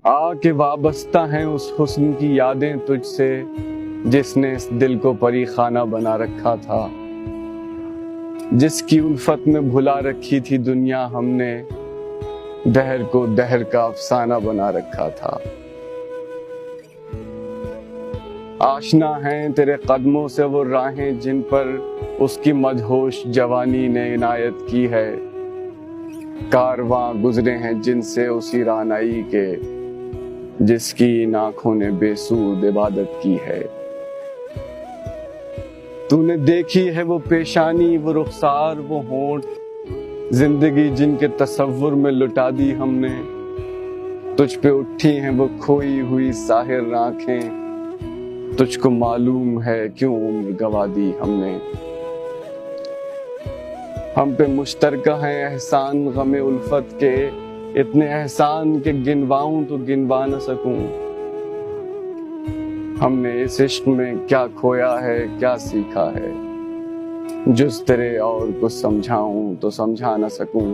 आके वाबस्ता हैं उस हुस्न की यादें तुझसे, जिसने इस दिल को परी खाना बना रखा था। जिसकी उल्फत में भुला रखी थी दुनिया हमने, दहर को दहर का अफसाना बना रखा था। आशना हैं तेरे कदमों से वो राहें जिन पर उसकी मदहोश जवानी ने इनायत की है। कारवां गुजरे हैं जिनसे उसी रानाई के, जिसकी इन आंखों ने बेसूद इबादत की है। तूने देखी है वो पेशानी, वो रुखसार, वो होंठ, जिंदगी जिनके तसव्वुर में लुटा दी हमने। तुझ पे उठी हैं वो खोई हुई साहिर आंखें, तुझको मालूम है क्यों उम्र गवा दी हमने। हम पे मुश्तरका है एहसान गमे उल्फत के, इतने एहसान के गिनवाऊं तो गिनवा न सकूं। हमने इस इश्क में क्या खोया है, क्या सीखा है, जुस तेरे और कुछ समझाऊं तो समझा न सकूं।